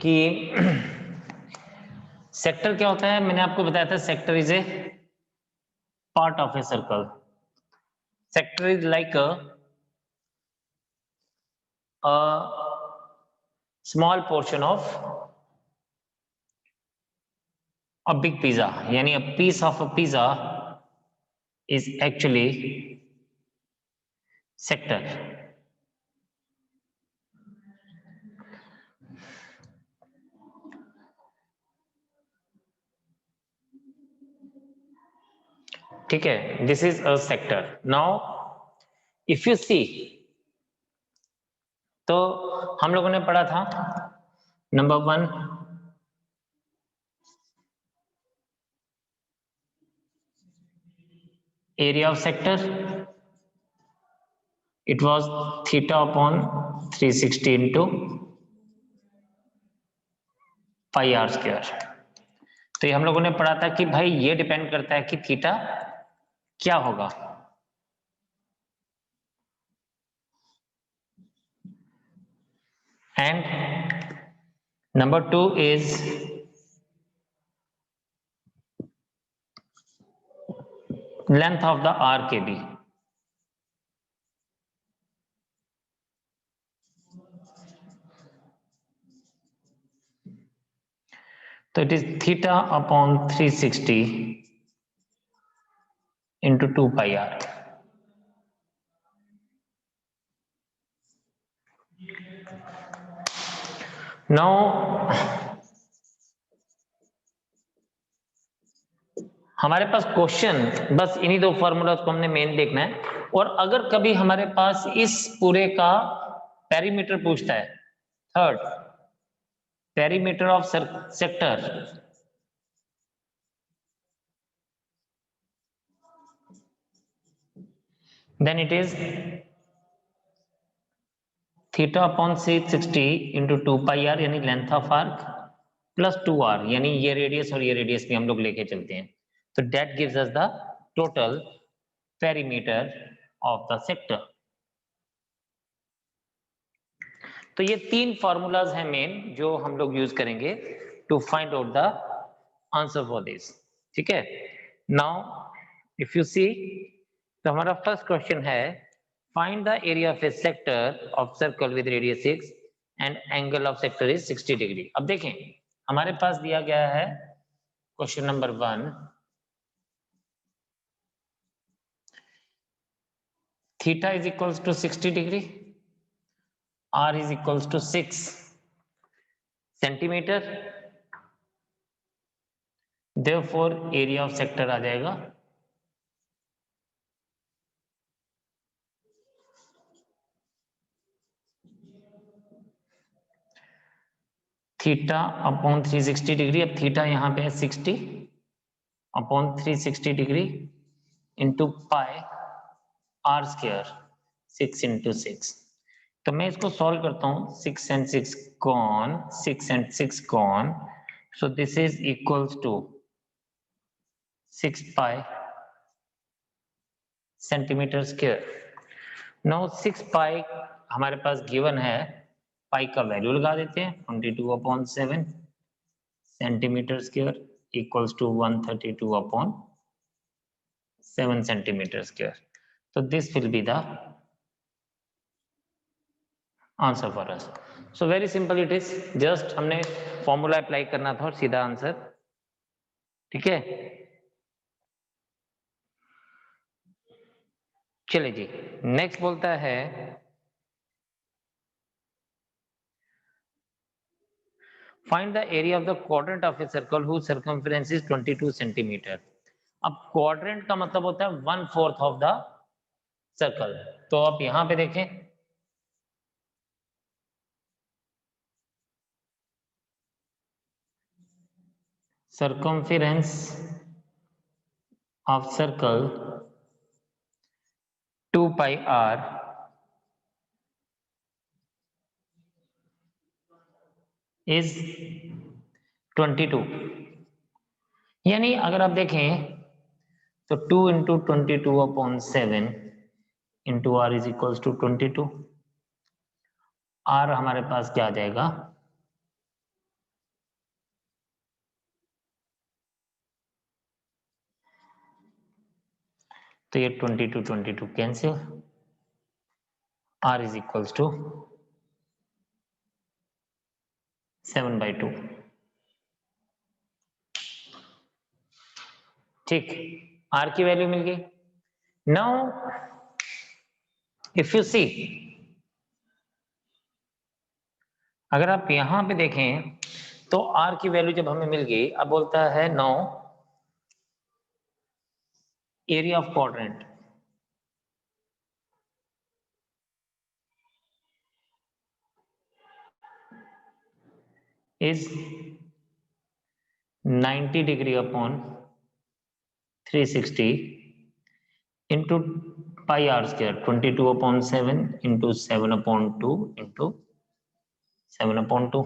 कि सेक्टर क्या होता है। मैंने आपको बताया था sector is a part of a circle. Sector is like a small portion of a big pizza. यानी a piece of a pizza is actually sector. ठीक है, this is a sector. Now if you see, तो हम लोगों ने पढ़ा था number 1 area of sector, it was theta upon 360 into pi r square. तो ये हम लोगों ने पढ़ा था कि भाई ये डिपेंड करता है कि थीटा क्या होगा. And number 2 is length of the arc B. तो it is theta upon 360 into 2 pi r. Now हमारे पास क्वेश्चन बस इन्हीं दो फॉर्मूलाज को हमने मेन देखना है. और अगर कभी हमारे पास इस पूरे का पेरीमीटर पूछता है, third perimeter of sector, then it is theta upon 360 into 2 pi r यानी length of arc plus 2r यानी ये रेडियस और ये रेडियस भी हम लोग लेके चलते हैं. तो that gives us the total perimeter of the sector. तो ये तीन फॉर्मूलाज हैं मेन जो हम लोग यूज करेंगे to find out the answer for this. ठीक है. नाउ इफ यू सी, तो हमारा फर्स्ट क्वेश्चन है find the area of a sector of circle with radius 6 and angle of sector is 60 degree. अब देखें हमारे पास दिया गया है question number 1, theta is equals to 60 degree, r is equals to 6 centimetre, therefore area of sector आ जाएगा theta upon 360 degree. अब थीटा यहाँ पे है 60 अपॉन 360 degree into pi R square 6 into 6. तो मैं इसको सॉल्व करता हूँ. 6 and 6 कॉन, 6 and 6 कॉन, so this is equals to 6 pi centimetre square. Now 6 pi हमारे पास गिवन है, पाई का वैल्यू लगा देते हैं 22/7 centimetre square equals to 132/7 centimetre square. तो this will be the answer for us. So very simple it is, just हमने formula apply करना था और सीधा आंसर. ठीक है. चलिए जी, नेक्स्ट बोलता है find the area of the quadrant of a circle whose circumference is 22 centimetre. अब क्वाड्रेंट का मतलब होता है 1/4 ऑफ द सर्कल. तो आप यहां पे देखें, circumference of circle 2 pi r is 22. यानी अगर आप देखें तो 2 into 22/7 into r is equals to 22. r हमारे पास क्या आ जाएगा तो ये 22 cancel, r is equals to 7/2। ठीक, r की वैल्यू मिल गई। नाउ इफ यू सी, अगर आप यहां पे देखें तो r की वैल्यू जब हमें मिल गई, अब बोलता है now area of quadrant is 90 degree upon 360 into pi r square, 22/7 into 7/2 into 7/2।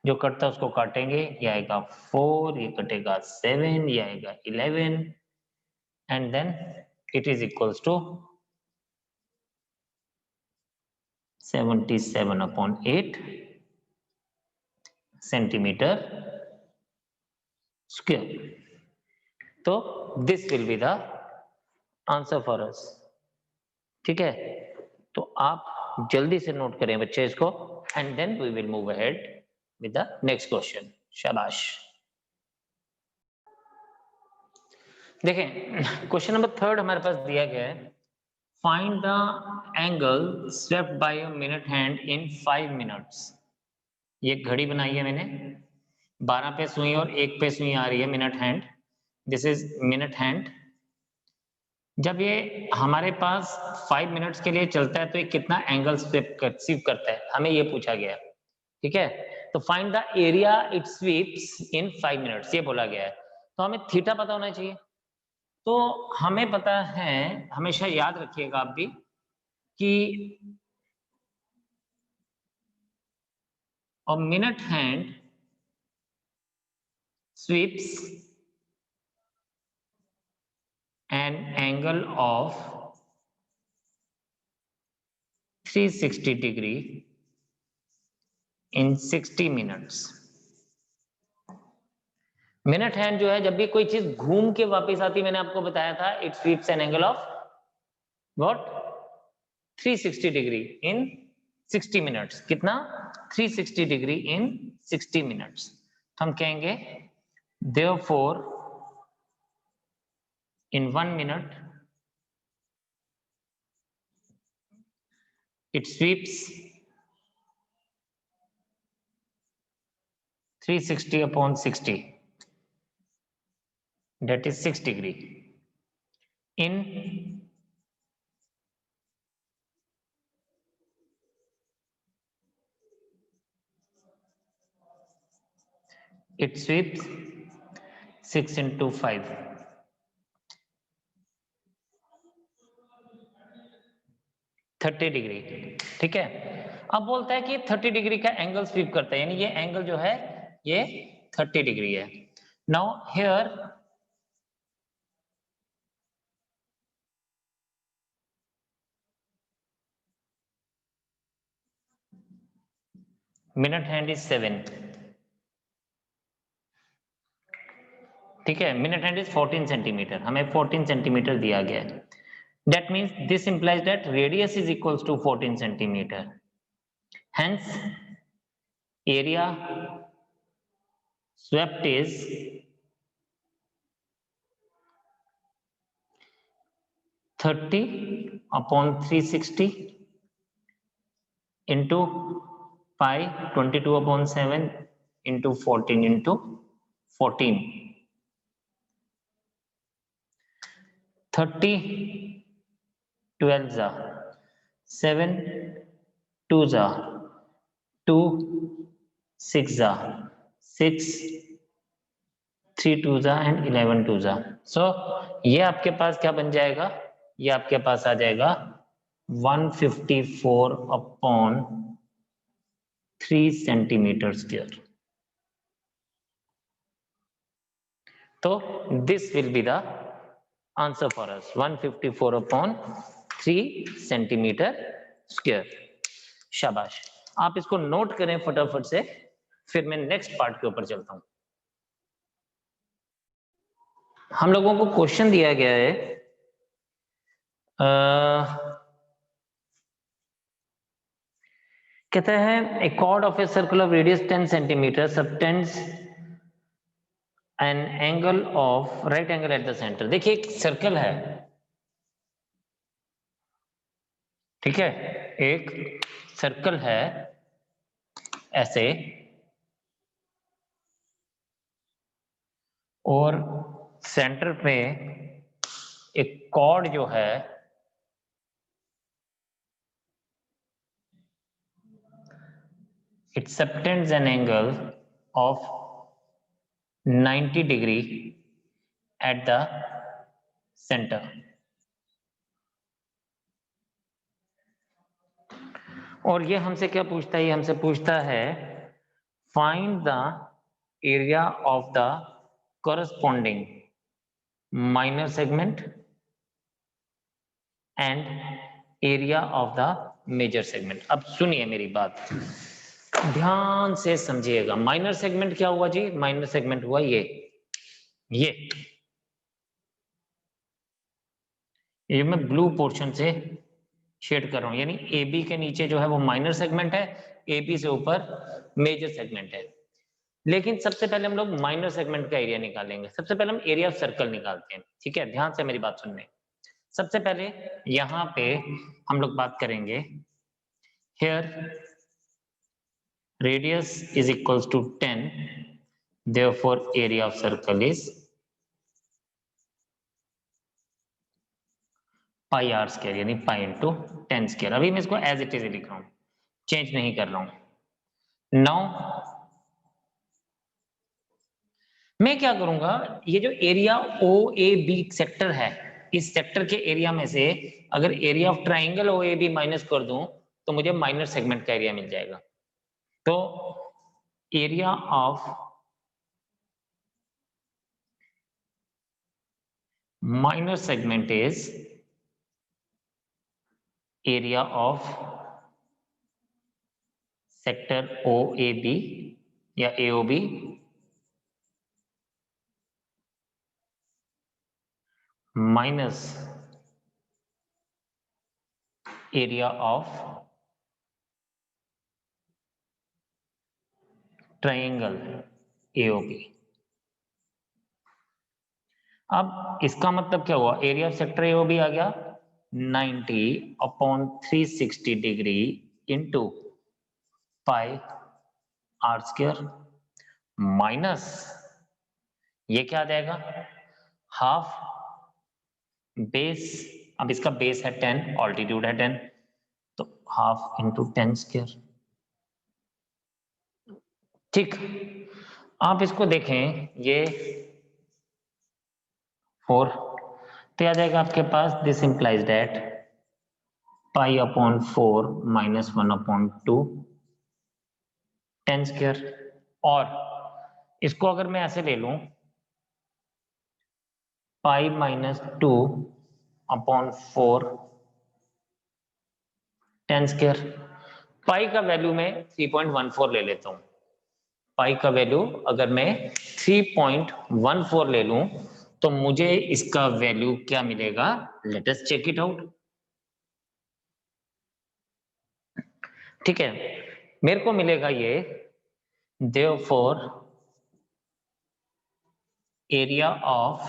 जो कटता है उसको काटेंगे, ये आएगा 4, ये कटेगा 7, ये आएगा 11 and then it is equals to 77/8 centimetre square. तो this will be the answer for us. ठीक है, तो आप जल्दी से नोट करें बच्चे इसको, and then we will move ahead with the next question. शाबाश। देखें, क्वेश्चन नंबर 3 हमारे पास दिया गया है, find the angle swept by a minute hand in 5 minutes. ये घड़ी बनाई है मैंने, 12 पे सुई और 1 पे सुई आ रही है minute hand, this is minute hand. जब ये हमारे पास 5 मिनट्स के लिए चलता है तो ये कितना एंगल स्वीप करता है, हमें ये पूछा गया। ठीक है, तो find the area it sweeps in 5 minutes, ये बोला गया है। तो हमें थीटा पता होना चाहिए। तो हमें पता है, हमेशा याद रखिएगा आप भी, कि a minute hand sweeps an angle of 360 degree in 60 minutes। Minute hand जो है, जब भी कोई चीज घूम के वापस आती, मैंने आपको बताया था, it sweeps an angle of what 360 degree in 60 minutes. कितना? 360 डिग्री इन 60 मिनट्स। तो हम कहेंगे therefore in 1 minute it sweeps 360/60, that is 6 degree in it sweeps 6 into 5, 30 degree. ठीक है, अब बोलता है कि 30 डिग्री का एंगल स्वीप करता है, यानी ये एंगल जो है ये 30 डिग्री है। Now here minute hand is 7। ठीक है, मिनट हैंड इज 14 सेंटीमीटर, हमें 14 सेंटीमीटर दिया गया है। That means this implies that radius is equals to 14 centimeter. Hence, area swept is 30/360 into pi 22/7 into 14 into 14. 30 12s are 7 2s are 2 6s are 6 3 2s are and 11 2s are। So ये आपके पास क्या बन जाएगा, ये आपके पास आ जाएगा 154/3 सेंटीमीटर स्क्वायर। तो this will be the answer for us, 154/3 centimetre square. शाबाश, आप इसको नोट करें फटाफट से, फिर मैं नेक्स्ट पार्ट के ऊपर चलता हूं। हम लोगों को क्वेश्चन दिया गया है कहते हैं ए chord of a circle of radius 10 centimeter subtends an angle of right angle at the center. देखिए एक सर्कल है, ठीक है, एक सर्कल है ऐसे, और सेंटर पे एक कॉर्ड जो है it subtends an angle of 90 degree at the center. और ये हमसे क्या पूछता है, ये हमसे पूछता है find the area of the corresponding minor segment and area of the major segment. अब सुनिए मेरी बात, ध्यान से समझिएगा। माइनर सेगमेंट क्या हुआ जी? माइनर सेगमेंट हुआ ये मैं ब्लू पोर्शन से शेड कर रहा हूं, यानी ए बी के नीचे जो है वो माइनर सेगमेंट है, ए बी से ऊपर मेजर सेगमेंट है। लेकिन सबसे पहले हम लोग माइनर सेगमेंट का एरिया निकालेंगे। सबसे पहले हम एरिया ऑफ सर्कल निकालते हैं, ठीक है, ध्यान से मेरी बात सुनने। सबसे पहले यहां पे हम लोग बात करेंगे, here radius is equals to 10, therefore area of circle is pi R square, यानी पाई इंटू 10 स्क्वायर। अभी मैं इसको एज इट इज लिख रहा हूं, चेंज नहीं कर रहा हूं। नाउ मैं क्या करूंगा, ये जो area O A B sector है, इस सेक्टर के एरिया में से अगर area of triangle O A B minus कर दूं तो मुझे माइनर सेगमेंट का एरिया मिल जाएगा। तो area of minor segment is area of sector OAB या AOB minus area of triangle AOB। अब इसका मतलब क्या हुआ, एरिया ऑफ सेक्टर AOB आ गया 90/360 degree into pi R square minus ये क्या आ जाएगा, हाफ बेस, अब इसका बेस है 10, ऑल्टीट्यूड है 10, तो हाफ इंटू 10 स्क्वायर। ठीक, आप इसको देखें, ये 4 तो आ जाएगा आपके पास, this implies that pi upon 4 minus 1/2 10 square. और इसको अगर मैं ऐसे ले लूं, पाई माइनस 2/4 10 स्क्वायर। पाई का वैल्यू मैं 3.14 ले लेता हूं। पाई का वैल्यू अगर मैं 3.14 ले लूं तो मुझे इसका वैल्यू क्या मिलेगा, let us check it out. ठीक है, मेरे को मिलेगा ये, therefore area of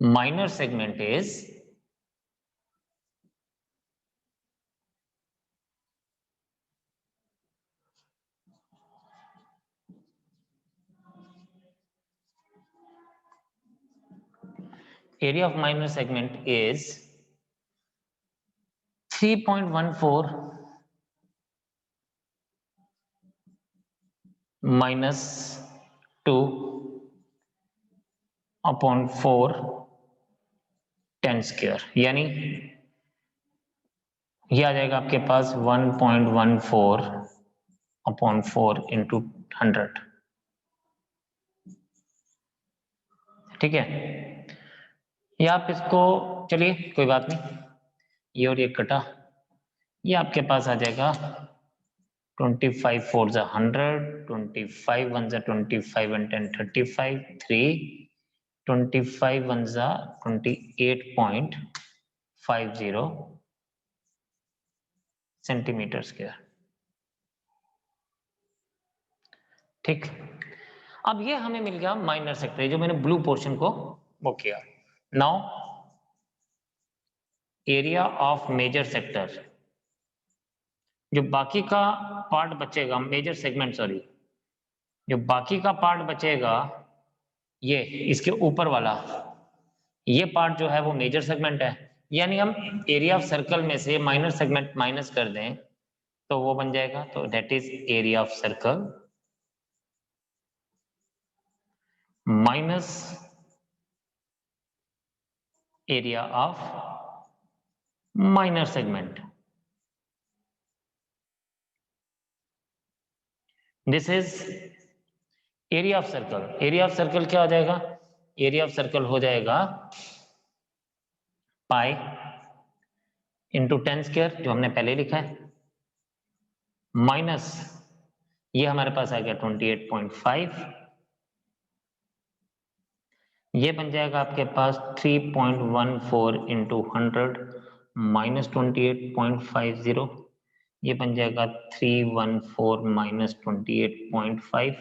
minor segment is area of minor segment is 3.14 minus 2/4 10 square, यानी ये आ जाएगा आपके पास 1.14/4 इंटू 100। ठीक है, ये आप इसको, चलिए कोई बात नहीं, ये और ये कटा, ये आपके पास आ जाएगा 25 4 जा 100, 25 1 जा 25 and 10 35, 3 25 1 जा 28.5 50 सेंटीमीटर स्क्वायर। ठीक, अब ये हमें मिल गया माइनर सेक्टर, जो मैंने ब्लू पोर्शन को वो किया। Now area of major sector, जो बाकी का पार्ट बचेगा, मेजर सेगमेंट सॉरी, जो बाकी का पार्ट बचेगा ये इसके ऊपर वाला, ये पार्ट जो है वो मेजर सेगमेंट है, यानी हम एरिया ऑफ सर्कल में से माइनर सेगमेंट माइनस कर दें तो वो बन जाएगा, तो that is area of circle minus area of minor segment. This is area of circle. Area of circle क्या हो जाएगा? एरिया ऑफ सर्कल हो जाएगा पाई इंटू 10 स्क्वायर, जो हमने पहले लिखा है, माइनस ये हमारे पास आ गया 28.5, ये बन जाएगा आपके पास 3.14 इंटू 100 माइनस 28.50, ये बन जाएगा 314 माइनस 28.5,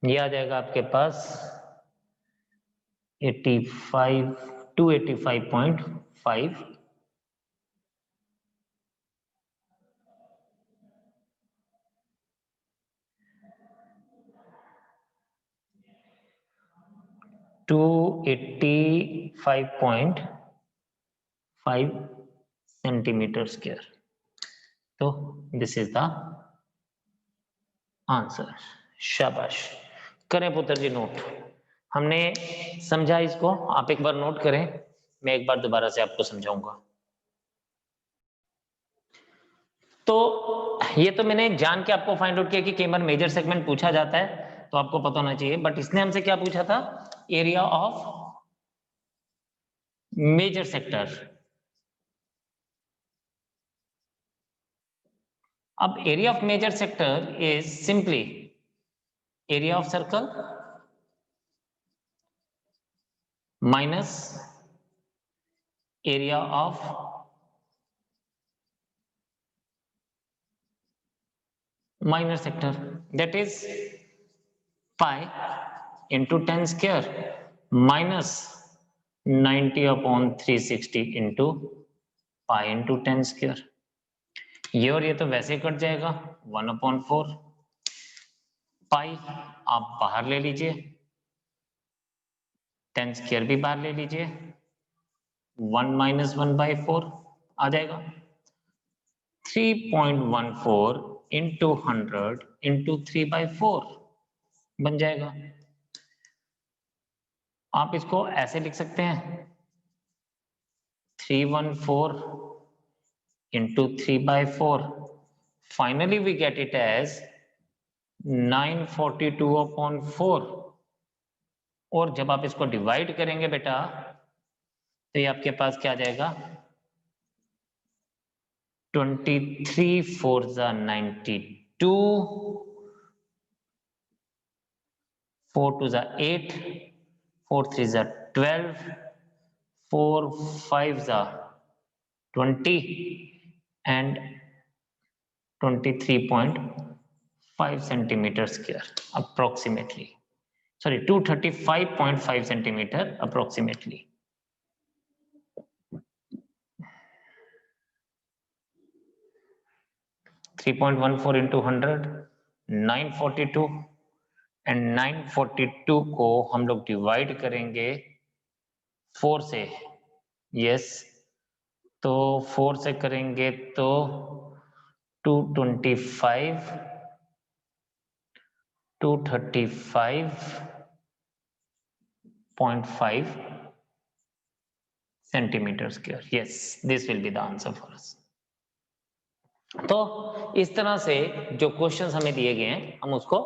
ये आ जाएगा आपके पास 285.5, टू 85.5 सेंटीमीटर स्क्वायर। तो दिस इज द आंसर। शाबाश, करें पुत्र जी नोट। हमने समझा इसको, आप एक बार नोट करें, मैं एक बार दोबारा से आपको समझाऊंगा। तो ये तो मैंने जान के आपको फाइंड आउट किया कि कई बार मेजर सेगमेंट पूछा जाता है तो आपको पता होना चाहिए, बट इसने हमसे क्या पूछा था? Area of major sector. अब area of major sector is simply area of circle minus area of minor sector, that is pi into 10 square minus 90 upon 360 into pi into 10 square। ये और ये तो वैसे ही कट जाएगा, 1/4 पाई आप बाहर ले लीजिए, 10 स्क्वायर भी बाहर ले लीजिए, 1 माइनस 1/4 आ जाएगा, 3.14 इंटू 100 इंटू 3/4 बन जाएगा। आप इसको ऐसे लिख सकते हैं, 314 into 3/4, finally we get it as 942 upon 4, और जब आप इसको डिवाइड करेंगे बेटा तो ये आपके पास क्या आ जाएगा, 23 4 92, 4 2 8, 4 3 12, 4 5 20 and 23.5 centimeter square approximately, sorry 235.5 centimeter approximately। Three 3.14 into 100 942 and 942 को हम लोग डिवाइड करेंगे 4 से, यस तो 4 से करेंगे तो 235.5 centimeter square, yes this will be the answer for us। तो इस तरह से जो क्वेश्चंस हमें दिए गए हैं हम उसको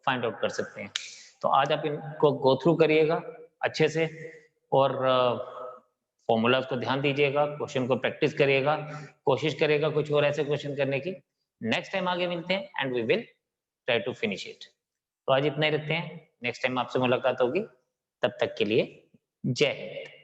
फाइंड आउट कर सकते हैं। तो आज आप इनको गो थ्रू करिएगा अच्छे से, और फॉर्मूलाज को ध्यान दीजिएगा, क्वेश्चन को प्रैक्टिस करिएगा, कोशिश करिएगा कुछ और ऐसे क्वेश्चन करने की। नेक्स्ट टाइम आगे मिलते हैं and we will try to finish it. तो आज इतना ही रखते हैं, नेक्स्ट टाइम आपसे मुलाकात होगी, तब तक के लिए जय हिंद।